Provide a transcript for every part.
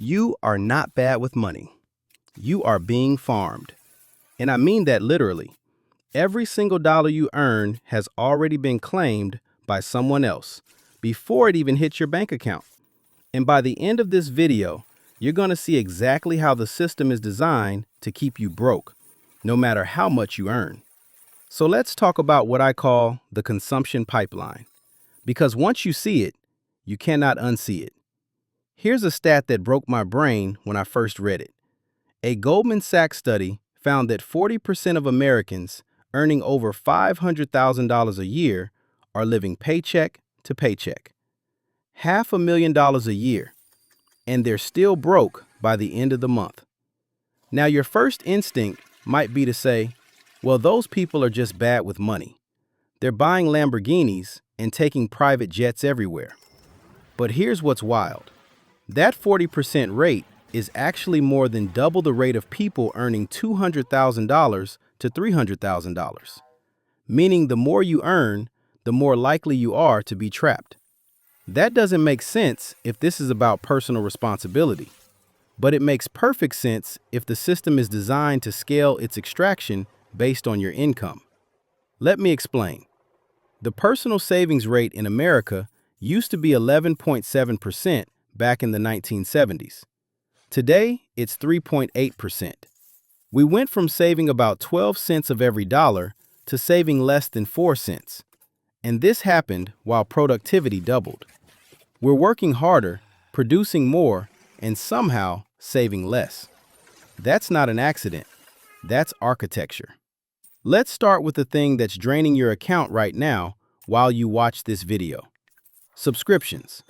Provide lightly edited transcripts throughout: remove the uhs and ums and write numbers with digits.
You are not bad with money. You are being farmed. And I mean that literally. Every single dollar you earn has already been claimed by someone else before it even hits your bank account. And by the end of this video, you're going to see exactly how the system is designed to keep you broke, no matter how much you earn. So let's talk about what I call the consumption pipeline. Because once you see it, you cannot unsee it. Here's a stat that broke my brain when I first read it. A Goldman Sachs study found that 40% of Americans earning over $500,000 a year are living paycheck to paycheck. $500,000 a year, and they're still broke by the end of the month. Now, your first instinct might be to say, well, those people are just bad with money. They're buying Lamborghinis and taking private jets everywhere. But here's what's wild. That 40% rate is actually more than double the rate of people earning $200,000 to $300,000. Meaning the more you earn, the more likely you are to be trapped. That doesn't make sense if this is about personal responsibility. But it makes perfect sense if the system is designed to scale its extraction based on your income. Let me explain. The personal savings rate in America used to be 11.7% back in the 1970s. Today, it's 3.8%. We went from saving about 12 cents of every dollar to saving less than 4 cents. And this happened while productivity doubled. We're working harder, producing more, and somehow saving less. That's not an accident. That's architecture. Let's start with the thing that's draining your account right now while you watch this video. Subscriptions.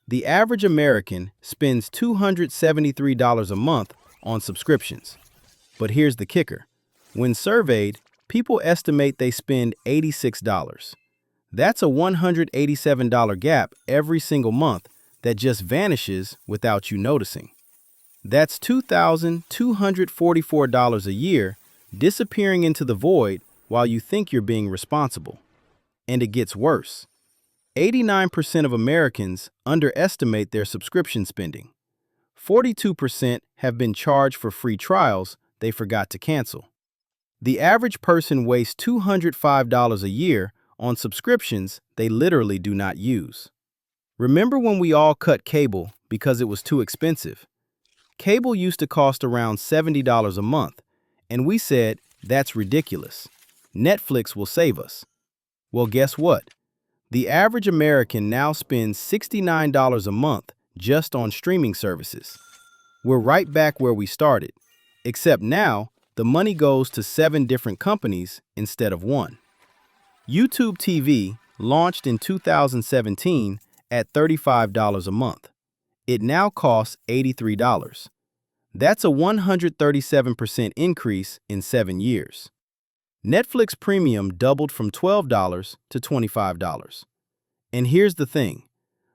The average American spends $273 a month on subscriptions. But here's the kicker. When surveyed, people estimate they spend $86. That's a $187 gap every single month that just vanishes without you noticing. That's $2,244 a year disappearing into the void while you think you're being responsible. And it gets worse. 89% of Americans underestimate their subscription spending. 42% have been charged for free trials they forgot to cancel. The average person wastes $205 a year on subscriptions they literally do not use. Remember when we all cut cable because it was too expensive? Cable used to cost around $70 a month, and we said, that's ridiculous. Netflix will save us. Well, guess what? The average American now spends $69 a month just on streaming services. We're right back where we started, except now the money goes to 7 different companies instead of one. YouTube TV launched in 2017 at $35 a month. It now costs $83. That's a 137% increase in 7 years. Netflix Premium doubled from $12 to $25. And here's the thing.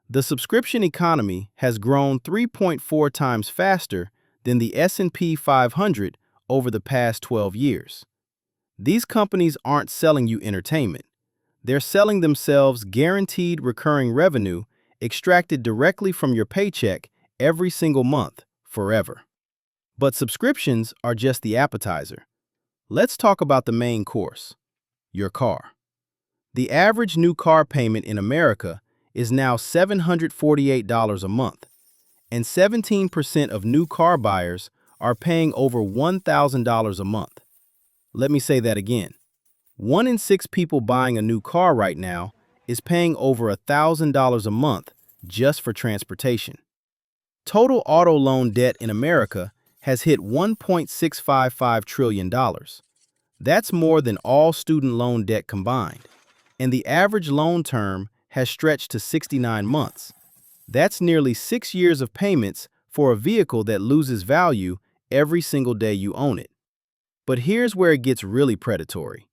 The subscription economy has grown 3.4 times faster than the S&P 500 over the past 12 years. These companies aren't selling you entertainment. They're selling themselves guaranteed recurring revenue extracted directly from your paycheck every single month, forever. But subscriptions are just the appetizer. Let's talk about the main course, your car. The average new car payment in America is now $748 a month, and 17% of new car buyers are paying over $1,000 a month. Let me say that again. 1 in 6 people buying a new car right now is paying over $1,000 a month just for transportation. Total auto loan debt in America has hit $1.655 trillion. That's more than all student loan debt combined. And the average loan term has stretched to 69 months. That's nearly 6 years of payments for a vehicle that loses value every single day you own it. But here's where it gets really predatory.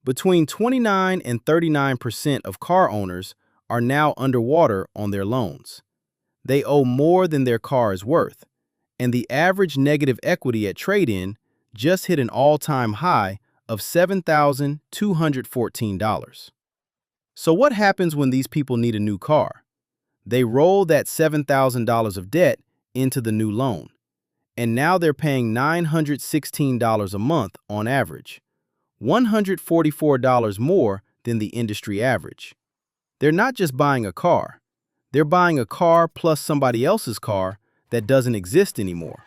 Between 29 and 39% of car owners are now underwater on their loans. They owe more than their car is worth. And the average negative equity at trade-in just hit an all-time high of $7,214. So what happens when these people need a new car? They roll that $7,000 of debt into the new loan, and now they're paying $916 a month on average, $144 more than the industry average. They're not just buying a car, they're buying a car plus somebody else's car that doesn't exist anymore.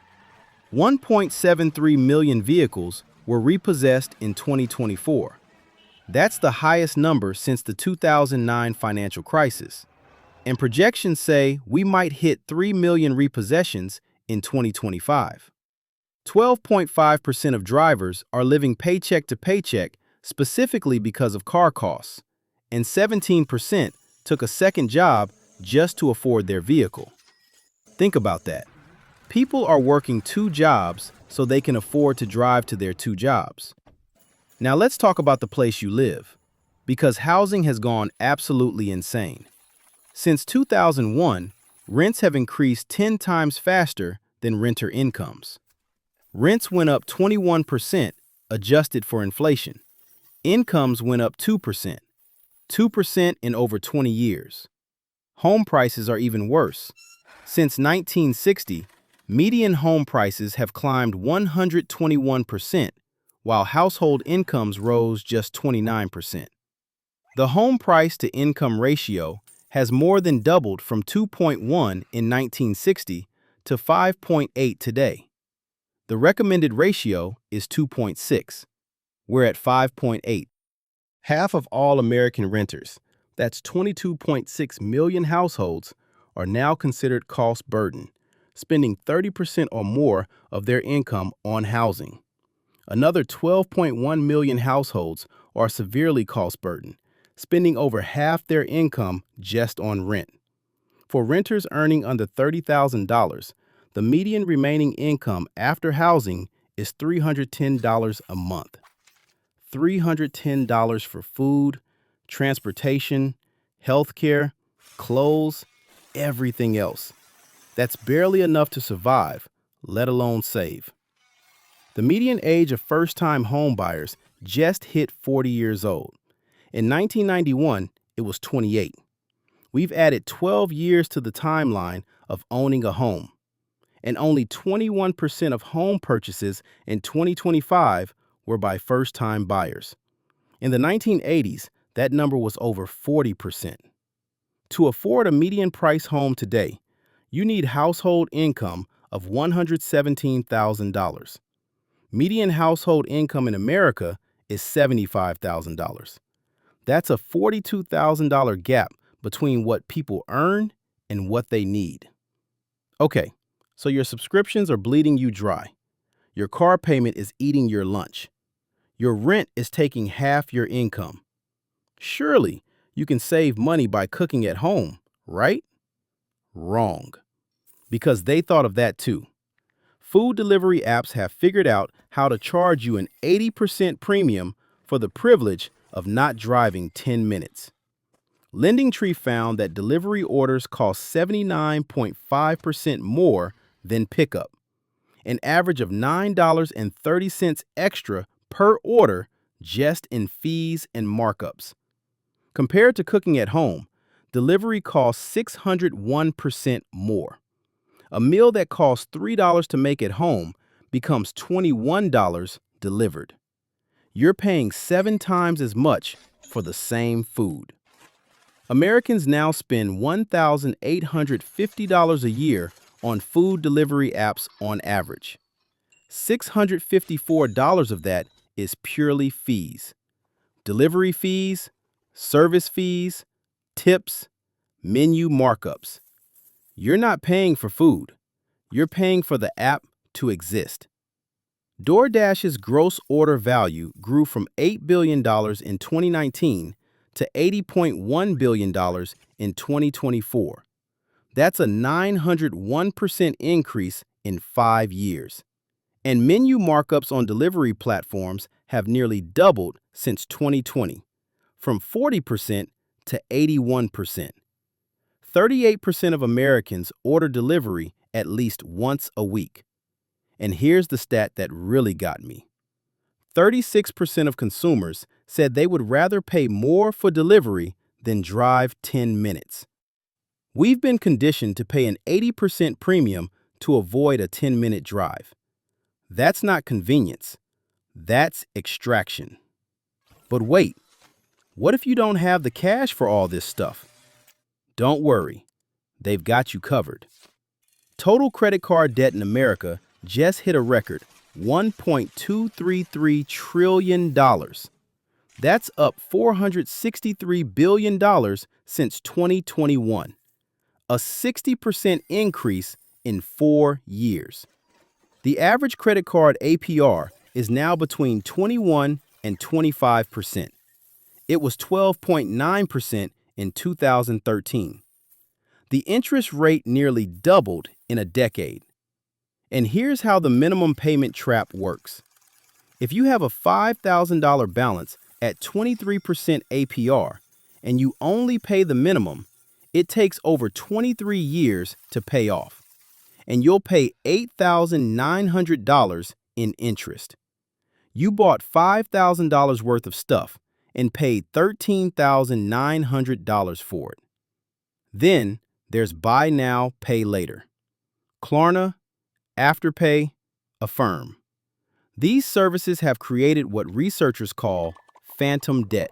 1.73 million vehicles were repossessed in 2024. That's the highest number since the 2009 financial crisis. And projections say we might hit 3 million repossessions in 2025. 12.5% of drivers are living paycheck to paycheck specifically because of car costs, and 17% took a second job just to afford their vehicle. Think about that. People are working 2 jobs so they can afford to drive to their 2 jobs. Now let's talk about the place you live, because housing has gone absolutely insane. Since 2001, rents have increased 10 times faster than renter incomes. Rents went up 21%, adjusted for inflation. Incomes went up 2%, 2% in over 20 years. Home prices are even worse. Since 1960, median home prices have climbed 121%, while household incomes rose just 29%. The home price to income ratio has more than doubled from 2.1 in 1960 to 5.8 today. The recommended ratio is 2.6. We're at 5.8. Half of all American renters, that's 22.6 million households, are now considered cost burden, spending 30% or more of their income on housing. Another 12.1 million households are severely cost burden, spending over half their income just on rent. For renters earning under $30,000, the median remaining income after housing is $310 a month. $310 for food, transportation, healthcare, clothes, everything else. That's barely enough to survive, let alone save. The median age of first-time home buyers just hit 40 years old. In 1991, it was 28. We've added 12 years to the timeline of owning a home. And only 21% of home purchases in 2025 were by first-time buyers. In the 1980s, that number was over 40%. To afford a median-price home today, you need household income of $117,000. Median household income in America is $75,000. That's a $42,000 gap between what people earn and what they need. Okay, so your subscriptions are bleeding you dry. Your car payment is eating your lunch. Your rent is taking half your income. Surely you can save money by cooking at home, right? Wrong. Because they thought of that too. Food delivery apps have figured out how to charge you an 80% premium for the privilege of not driving 10 minutes. LendingTree found that delivery orders cost 79.5% more than pickup, an average of $9.30 extra per order just in fees and markups. Compared to cooking at home, delivery costs 601% more. A meal that costs $3 to make at home becomes $21 delivered. You're paying 7 times as much for the same food. Americans now spend $1,850 a year on food delivery apps on average. $654 of that is purely fees. Delivery fees, service fees, tips, menu markups. You're not paying for food. You're paying for the app to exist. DoorDash's gross order value grew from $8 billion in 2019 to $80.1 billion in 2024. That's a 901% increase in 5 years. And menu markups on delivery platforms have nearly doubled since 2020, from 40% to 81%. 38% of Americans order delivery at least once a week. And here's the stat that really got me. 36% of consumers said they would rather pay more for delivery than drive 10 minutes. We've been conditioned to pay an 80% premium to avoid a 10-minute drive. That's not convenience. That's extraction. But wait, what if you don't have the cash for all this stuff? Don't worry, they've got you covered. Total credit card debt in America just hit a record $1.233 trillion. That's up $463 billion since 2021, a 60% increase in 4 years. The average credit card APR is now between 21 and 25%. It was 12.9% in 2013. The interest rate nearly doubled in a decade. And here's how the minimum payment trap works. If you have a $5,000 balance at 23% APR and you only pay the minimum, it takes over 23 years to pay off. And you'll pay $8,900 in interest. You bought $5,000 worth of stuff and paid $13,900 for it. Then there's buy now, pay later. Klarna, Afterpay, Affirm. These services have created what researchers call phantom debt.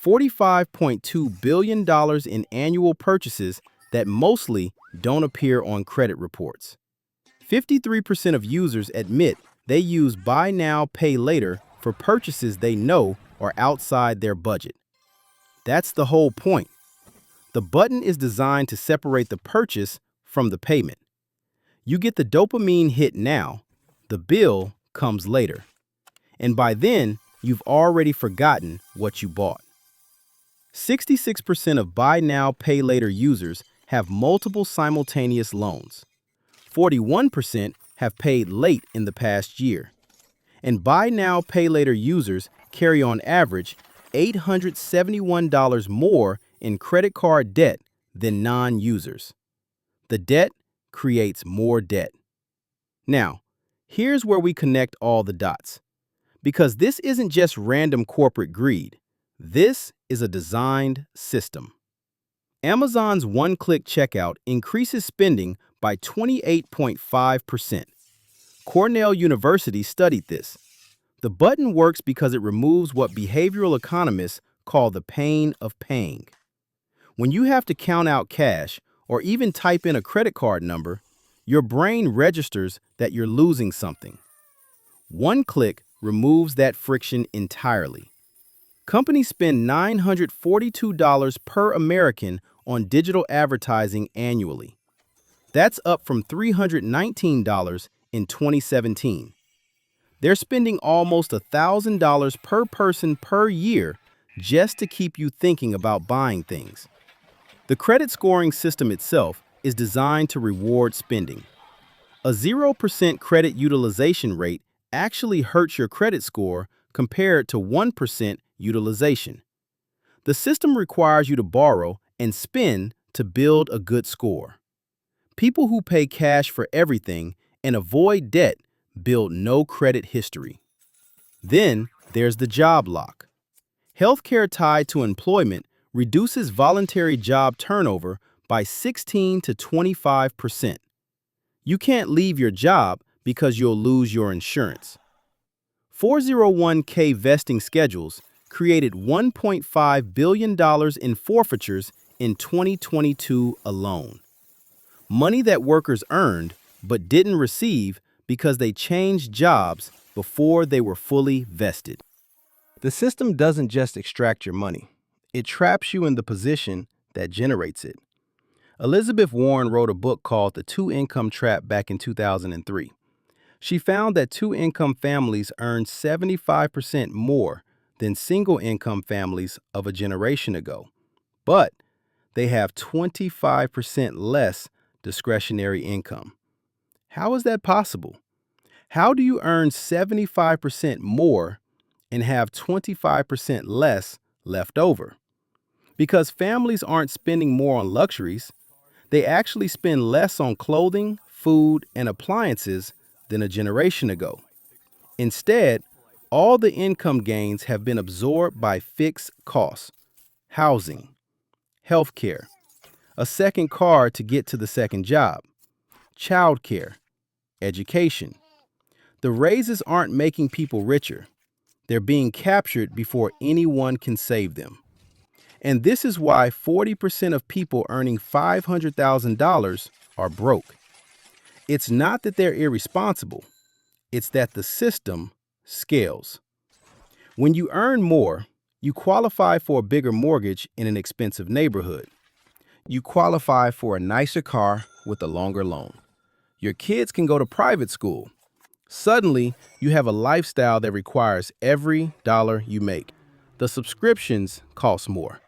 $45.2 billion in annual purchases that mostly don't appear on credit reports. 53% of users admit they use buy now, pay later for purchases they know are outside their budget. That's the whole point. The button is designed to separate the purchase from the payment. You get the dopamine hit now, the bill comes later. And by then, you've already forgotten what you bought. 66% of buy now, pay later users have multiple simultaneous loans. 41% have paid late in the past year. And buy now, pay later users carry on average $871 more in credit card debt than non-users. The debt creates more debt. Now, here's where we connect all the dots. Because this isn't just random corporate greed. This is a designed system. Amazon's one-click checkout increases spending by 28.5%. Cornell University studied this. The button works because it removes what behavioral economists call the pain of paying. When you have to count out cash or even type in a credit card number, your brain registers that you're losing something. One click removes that friction entirely. Companies spend $942 per American on digital advertising annually. That's up from $319 in 2017. They're spending almost $1,000 per person per year just to keep you thinking about buying things. The credit scoring system itself is designed to reward spending. A 0% credit utilization rate actually hurts your credit score compared to 1% utilization. The system requires you to borrow and spend to build a good score. People who pay cash for everything and avoid debt build no credit history. Then there's the job lock. Healthcare tied to employment reduces voluntary job turnover by 16 to 25%. You can't leave your job because you'll lose your insurance. 401k vesting schedules created $1.5 billion in forfeitures in 2022 alone. Money that workers earned but didn't receive because they changed jobs before they were fully vested. The system doesn't just extract your money. It traps you in the position that generates it. Elizabeth Warren wrote a book called The Two-Income Trap back in 2003. She found that two-income families earned 75% more than single-income families of a generation ago, but they have 25% less discretionary income. How is that possible? How do you earn 75% more and have 25% less left over? Because families aren't spending more on luxuries. They actually spend less on clothing, food, and appliances than a generation ago. Instead, all the income gains have been absorbed by fixed costs: housing, healthcare, a second car to get to the second job, childcare, education. The raises aren't making people richer. They're being captured before anyone can save them. And this is why 40% of people earning $500,000 are broke. It's not that they're irresponsible, it's that the system scales. When you earn more, you qualify for a bigger mortgage in an expensive neighborhood. You qualify for a nicer car with a longer loan. Your kids can go to private school. Suddenly, you have a lifestyle that requires every dollar you make. The subscriptions cost more.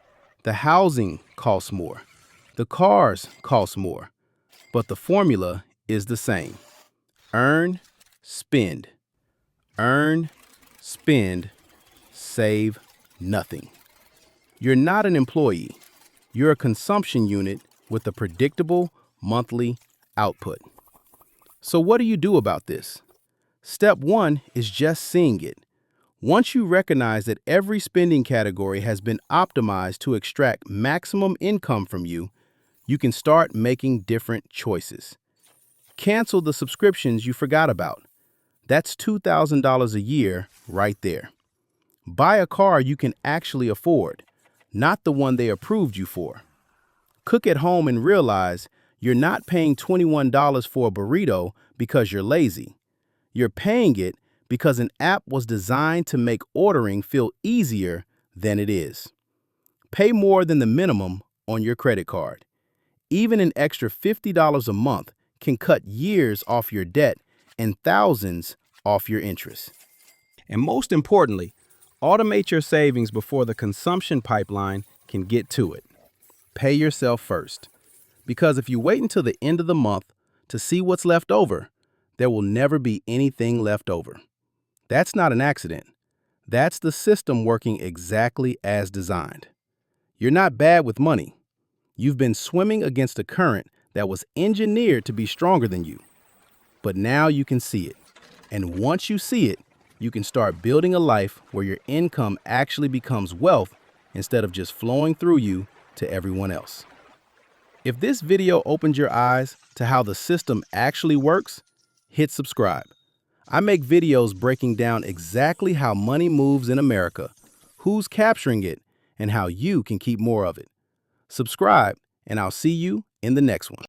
The housing costs more. The cars cost more. But the formula is the same. Earn, spend. Earn, spend, save nothing. You're not an employee. You're a consumption unit with a predictable monthly output. So what do you do about this? Step one is just seeing it. Once you recognize that every spending category has been optimized to extract maximum income from you, you can start making different choices. Cancel the subscriptions you forgot about. That's $2,000 a year right there. Buy a car you can actually afford, not the one they approved you for. Cook at home and realize you're not paying $21 for a burrito because you're lazy. You're paying it because an app was designed to make ordering feel easier than it is. Pay more than the minimum on your credit card. Even an extra $50 a month can cut years off your debt and thousands off your interest. And most importantly, automate your savings before the consumption pipeline can get to it. Pay yourself first. Because if you wait until the end of the month to see what's left over, there will never be anything left over. That's not an accident. That's the system working exactly as designed. You're not bad with money. You've been swimming against a current that was engineered to be stronger than you. But now you can see it. And once you see it, you can start building a life where your income actually becomes wealth instead of just flowing through you to everyone else. If this video opened your eyes to how the system actually works, hit subscribe. I make videos breaking down exactly how money moves in America, who's capturing it, and how you can keep more of it. Subscribe, and I'll see you in the next one.